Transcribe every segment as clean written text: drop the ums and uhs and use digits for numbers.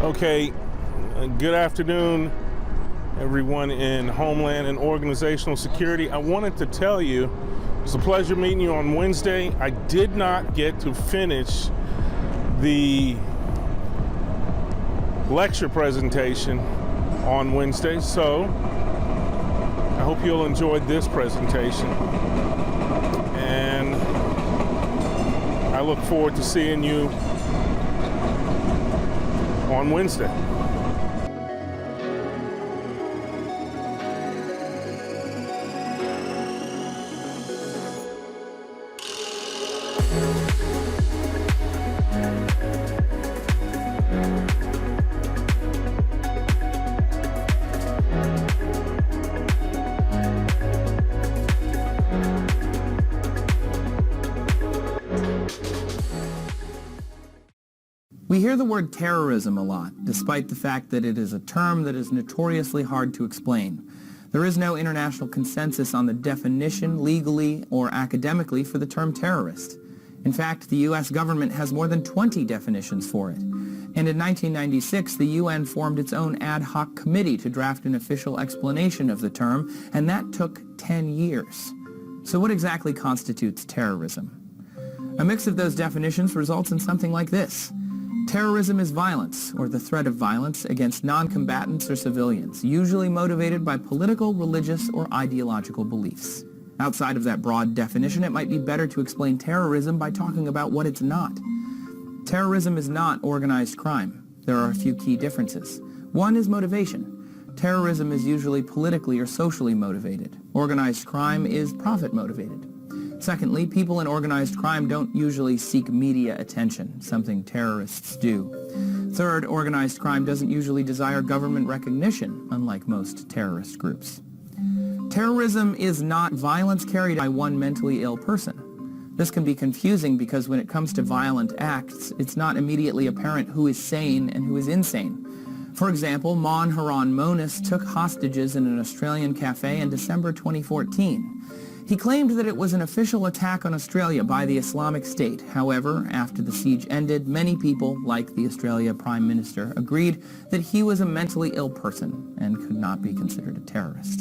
Okay, good afternoon, everyone in Homeland and Organizational Security. I wanted to tell you, it was a pleasure meeting you on Wednesday. I did not get to finish the lecture presentation on Wednesday, so I hope you'll enjoy this presentation. And I look forward to seeing you on Wednesday. We hear the word terrorism a lot, despite the fact that it is a term that is notoriously hard to explain. There is no international consensus on the definition, legally or academically, for the term terrorist. In fact, the U.S. government has more than 20 definitions for it. And in 1996, the UN formed its own ad hoc committee to draft an official explanation of the term, and that took 10 years. So what exactly constitutes terrorism? A mix of those definitions results in something like this. Terrorism is violence, or the threat of violence, against non-combatants or civilians, usually motivated by political, religious, or ideological beliefs. Outside of that broad definition, it might be better to explain terrorism by talking about what it's not. Terrorism is not organized crime. There are a few key differences. One is motivation. Terrorism is usually politically or socially motivated. Organized crime is profit motivated. Secondly, people in organized crime don't usually seek media attention, something terrorists do. Third, organized crime doesn't usually desire government recognition, unlike most terrorist groups. Terrorism is not violence carried by one mentally ill person. This can be confusing because when it comes to violent acts, it's not immediately apparent who is sane and who is insane. For example, Mon Haran Monis took hostages in an Australian cafe in December 2014. He claimed that it was an official attack on Australia by the Islamic State. However, after the siege ended, many people, like the Australia Prime Minister, agreed that he was a mentally ill person and could not be considered a terrorist.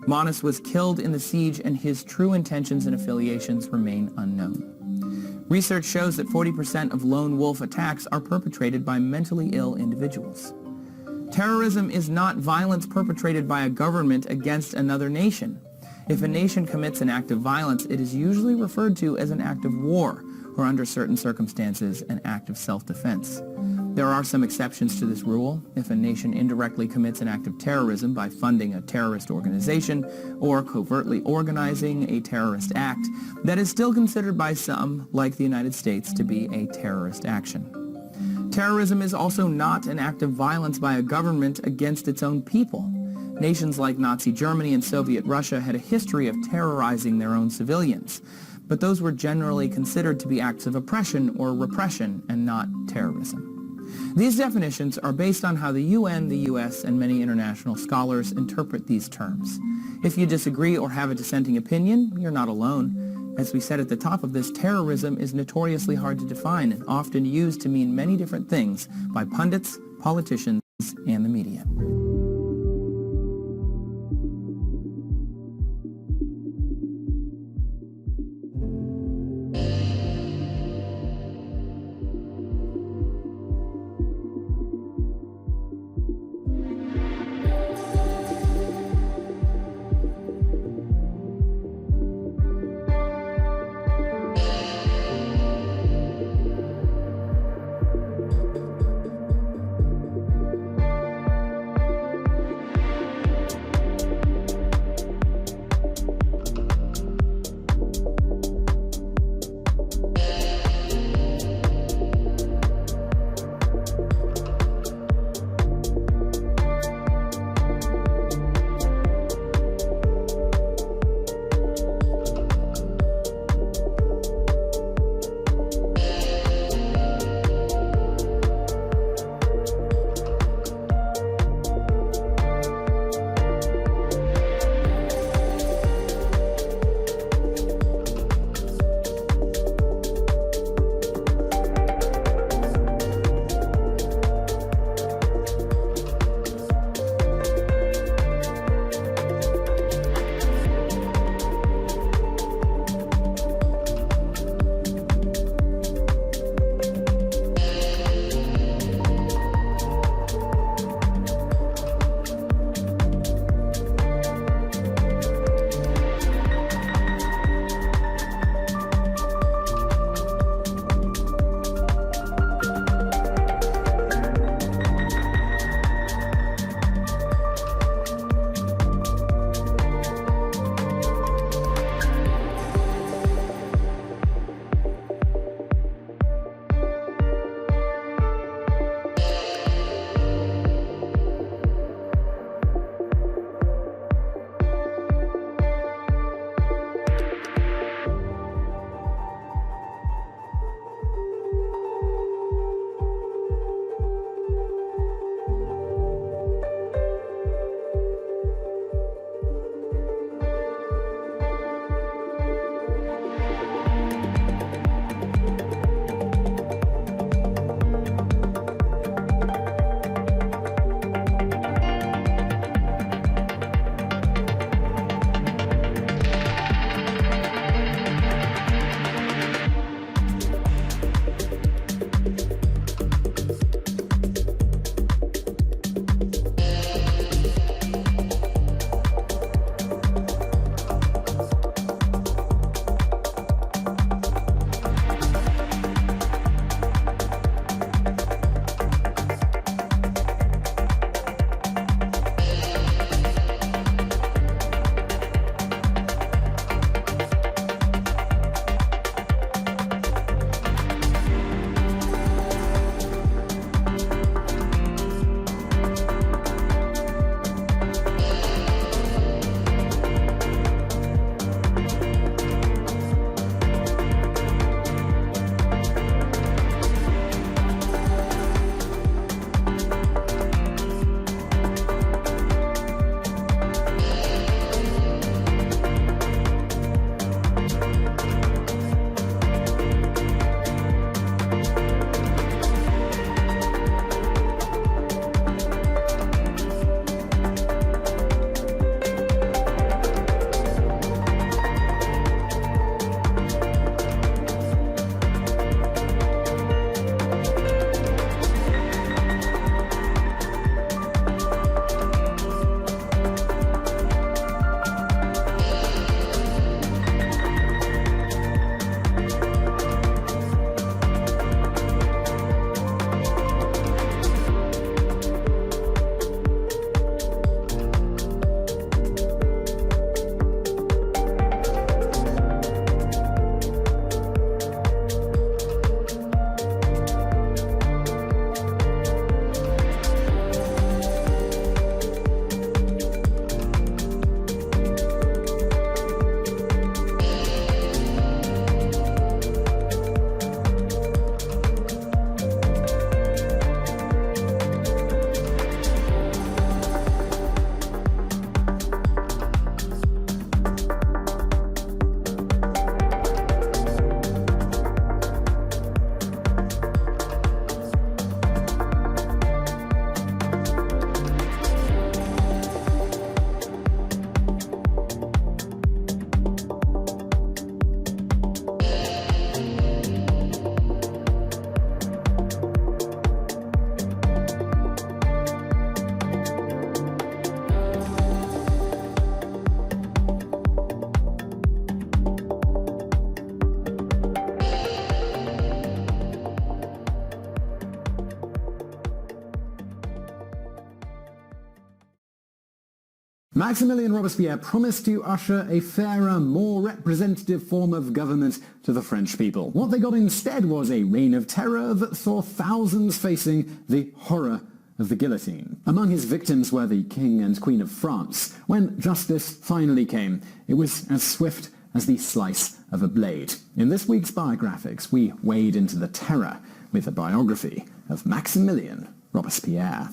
Monis was killed in the siege, and his true intentions and affiliations remain unknown. Research shows that 40% of lone wolf attacks are perpetrated by mentally ill individuals. Terrorism is not violence perpetrated by a government against another nation. If a nation commits an act of violence, it is usually referred to as an act of war, or under certain circumstances, an act of self-defense. There are some exceptions to this rule. If a nation indirectly commits an act of terrorism by funding a terrorist organization or covertly organizing a terrorist act, that is still considered by some, like the United States, to be a terrorist action. Terrorism is also not an act of violence by a government against its own people. Nations like Nazi Germany and Soviet Russia had a history of terrorizing their own civilians, but those were generally considered to be acts of oppression or repression and not terrorism. These definitions are based on how the UN, the US, and many international scholars interpret these terms. If you disagree or have a dissenting opinion, you're not alone. As we said at the top of this, terrorism is notoriously hard to define and often used to mean many different things by pundits, politicians, and the media. Maximilien Robespierre promised to usher a fairer, more representative form of government to the French people. What they got instead was a reign of terror that saw thousands facing the horror of the guillotine. Among his victims were the King and Queen of France. When justice finally came, it was as swift as the slice of a blade. In this week's Biographics, we wade into the terror with a biography of Maximilien Robespierre.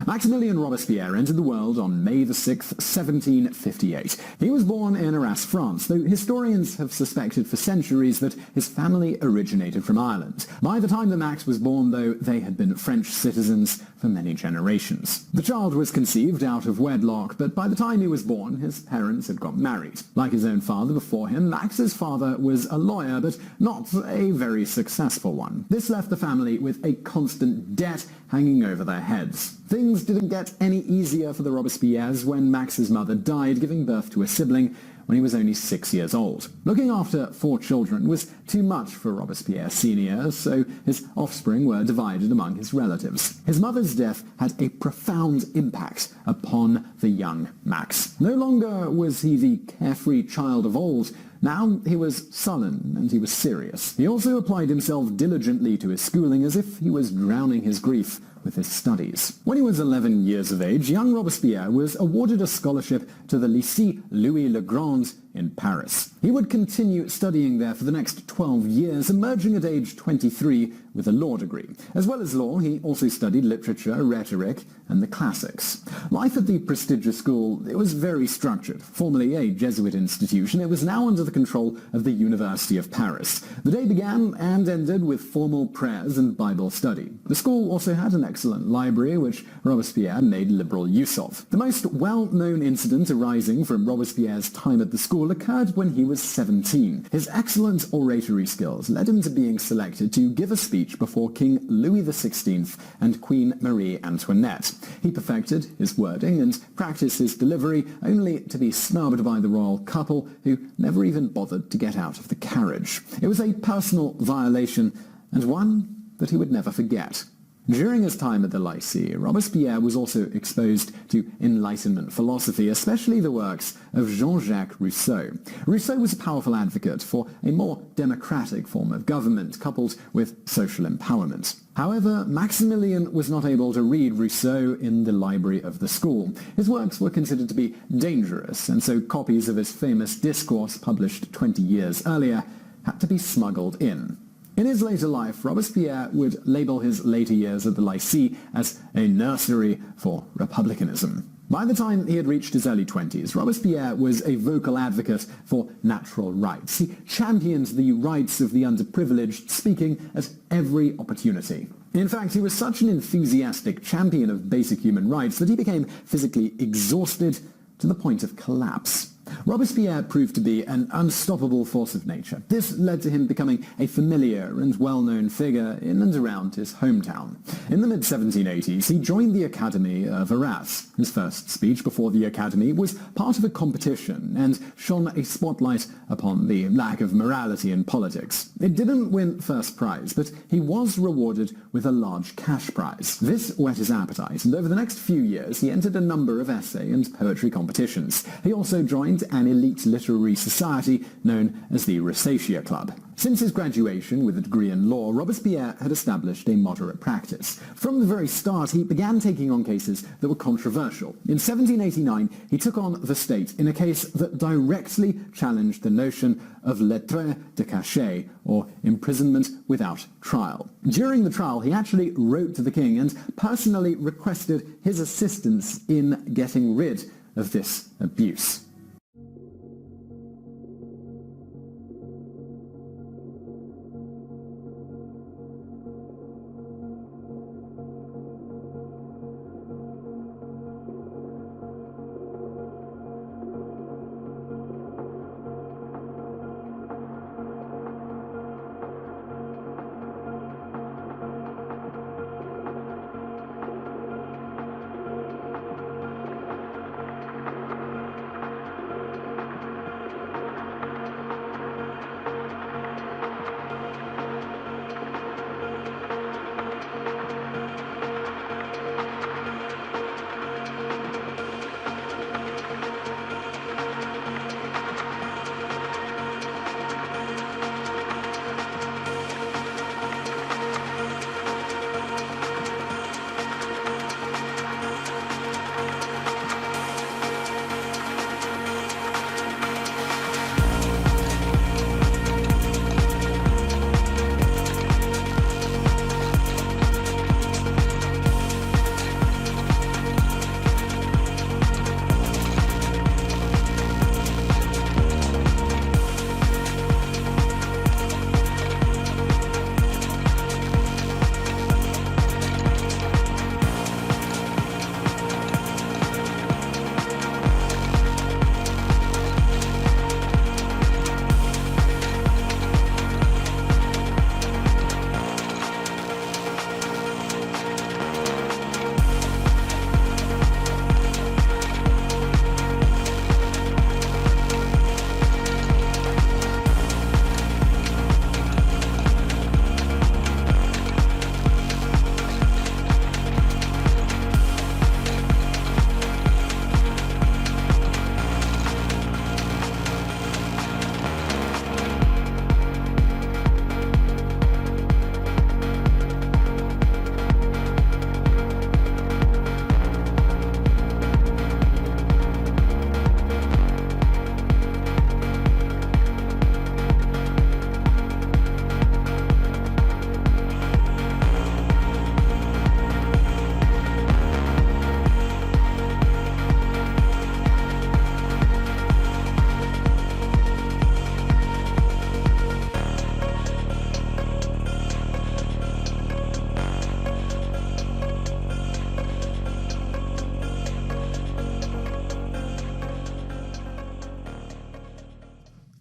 Maximilien Robespierre entered the world on May the 6th, 1758. He was born in Arras, France, though historians have suspected for centuries that his family originated from Ireland. By the time that Max was born, though, they had been French citizens for many generations. The child was conceived out of wedlock, but by the time he was born, his parents had got married. Like his own father before him, Max's father was a lawyer, but not a very successful one. This left the family with a constant debt hanging over their heads. Things didn't get any easier for the Robespierres when Max's mother died, giving birth to a sibling when he was only 6 years old. Looking after 4 children was too much for Robespierre Sr., so his offspring were divided among his relatives. His mother's death had a profound impact upon the young Max. No longer was he the carefree child of old. Now he was sullen and he was serious. He also applied himself diligently to his schooling as if he was drowning his grief with his studies. When he was 11 years of age, young Robespierre was awarded a scholarship to the Lycée Louis le Grand in Paris. He would continue studying there for the next 12 years, emerging at age 23 with a law degree. As well as law, he also studied literature, rhetoric, and the classics. Life at the prestigious school, it was very structured. Formerly a Jesuit institution, it was now under the control of the University of Paris. The day began and ended with formal prayers and Bible study. The school also had an excellent library, which Robespierre made liberal use of. The most well-known incident arising from Robespierre's time at the school occurred when he was 17. His excellent oratory skills led him to being selected to give a speech before King Louis XVI and Queen Marie Antoinette. He perfected his wording and practiced his delivery, only to be snubbed by the royal couple, who never even bothered to get out of the carriage. It was a personal violation, and one that he would never forget. During his time at the Lycée, Robespierre was also exposed to Enlightenment philosophy, especially the works of Jean-Jacques Rousseau. Rousseau was a powerful advocate for a more democratic form of government, coupled with social empowerment. However, Maximilien was not able to read Rousseau in the library of the school. His works were considered to be dangerous, and so copies of his famous discourse, published 20 years earlier, had to be smuggled in. In his later life, Robespierre would label his later years at the Lycée as a nursery for republicanism. By the time he had reached his early 20s, Robespierre was a vocal advocate for natural rights. He championed the rights of the underprivileged, speaking at every opportunity. In fact, he was such an enthusiastic champion of basic human rights that he became physically exhausted to the point of collapse. Robespierre proved to be an unstoppable force of nature. This led to him becoming a familiar and well-known figure in and around his hometown. In the mid-1780s, he joined the Academy of Arras. His first speech before the Academy was part of a competition and shone a spotlight upon the lack of morality in politics. It didn't win first prize, but he was rewarded with a large cash prize. This whet his appetite, and over the next few years he entered a number of essay and poetry competitions. He also joined an elite literary society known as the Rosacea Club. Since his graduation with a degree in law, Robespierre had established a moderate practice. From the very start, he began taking on cases that were controversial. In 1789, he took on the state in a case that directly challenged the notion of lettres de cachet, or imprisonment without trial. During the trial, he actually wrote to the king and personally requested his assistance in getting rid of this abuse.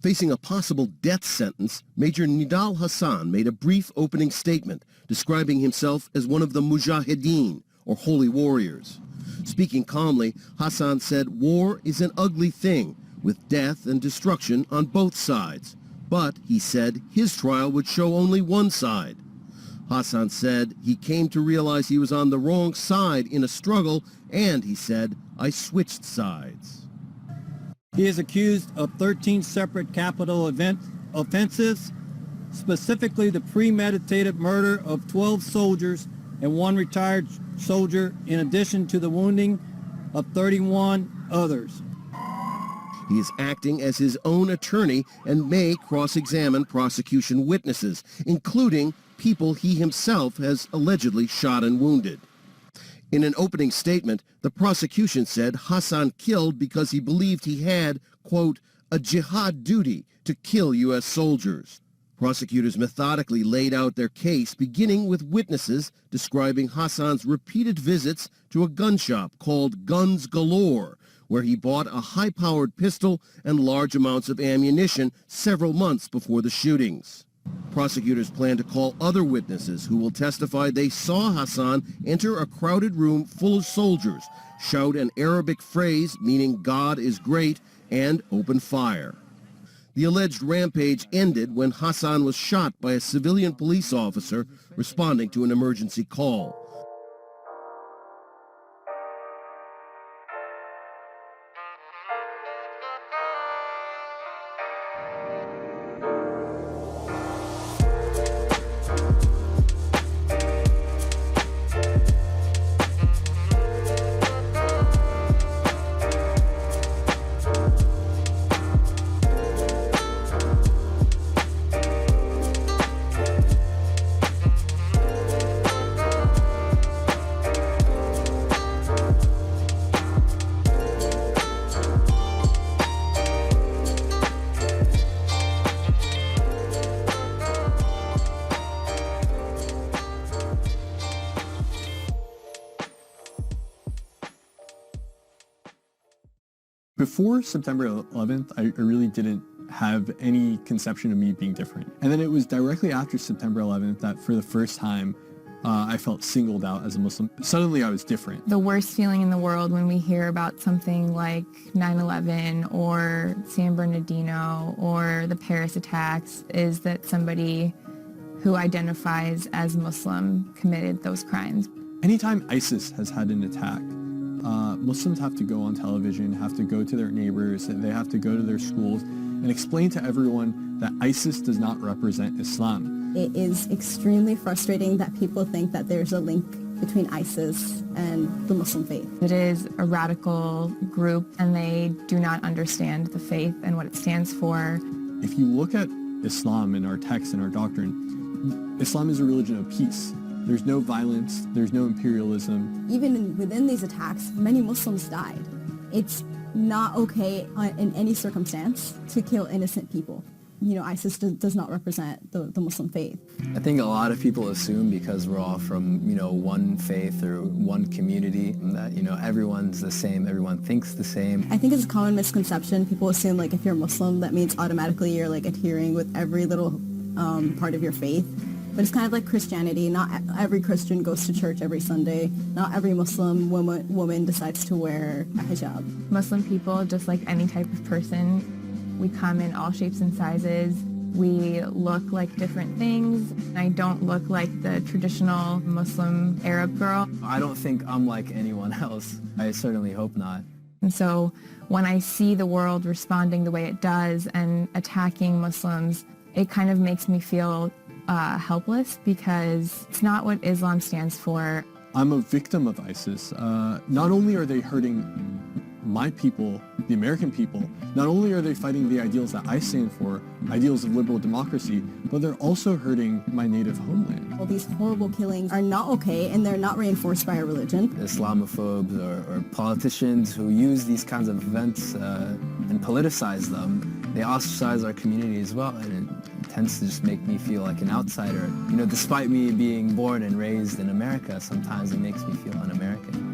Facing a possible death sentence, Major Nidal Hasan made a brief opening statement describing himself as one of the Mujahideen, or holy warriors. Speaking calmly, Hasan said war is an ugly thing, with death and destruction on both sides. But, he said, his trial would show only one side. Hasan said he came to realize he was on the wrong side in a struggle, and he said, I switched sides. He is accused of 13 separate capital offenses, specifically the premeditated murder of 12 soldiers and one retired soldier, in addition to the wounding of 31 others. He is acting as his own attorney and may cross-examine prosecution witnesses, including people he himself has allegedly shot and wounded. In an opening statement, the prosecution said Hasan killed because he believed he had, quote, a jihad duty to kill U.S. soldiers. Prosecutors methodically laid out their case, beginning with witnesses describing Hasan's repeated visits to a gun shop called Guns Galore, where he bought a high-powered pistol and large amounts of ammunition several months before the shootings. Prosecutors plan to call other witnesses who will testify they saw Hasan enter a crowded room full of soldiers, shout an Arabic phrase meaning God is great, and open fire. The alleged rampage ended when Hasan was shot by a civilian police officer responding to an emergency call. Before September 11th, I really didn't have any conception of me being different. And then it was directly after September 11th that for the first time, I felt singled out as a Muslim. Suddenly I was different. The worst feeling in the world when we hear about something like 9/11 or San Bernardino or the Paris attacks is that somebody who identifies as Muslim committed those crimes. Anytime ISIS has had an attack, Muslims have to go on television, have to go to their neighbors, they have to go to their schools and explain to everyone that ISIS does not represent Islam. It is extremely frustrating that people think that there's a link between ISIS and the Muslim faith. It is a radical group and they do not understand the faith and what it stands for. If you look at Islam in our text and our doctrine, Islam is a religion of peace. There's no violence, there's no imperialism. Even within these attacks, many Muslims died. It's not okay in any circumstance to kill innocent people. You know, ISIS does not represent the Muslim faith. I think a lot of people assume because we're all from, one faith or one community that, everyone's the same, everyone thinks the same. I think it's a common misconception. People assume, like, if you're Muslim, that means automatically you're, like, adhering with every little part of your faith. But it's kind of like Christianity. Not every Christian goes to church every Sunday. Not every Muslim woman decides to wear a hijab. Muslim people, just like any type of person, we come in all shapes and sizes. We look like different things. I don't look like the traditional Muslim Arab girl. I don't think I'm like anyone else. I certainly hope not. And so when I see the world responding the way it does and attacking Muslims, it kind of makes me feel helpless because it's not what Islam stands for. I'm a victim of ISIS. Not only are they hurting my people, the American people, not only are they fighting the ideals that I stand for, ideals of liberal democracy, but they're also hurting my native homeland. All these horrible killings are not okay, and they're not reinforced by our religion. Islamophobes or politicians who use these kinds of events and politicize them, they ostracize our community as well, and it tends to just make me feel like an outsider. Despite me being born and raised in America, sometimes it makes me feel un-American.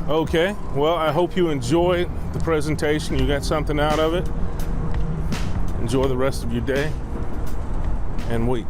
Okay, well, I hope you enjoyed the presentation. You got something out of it. Enjoy the rest of your day and week.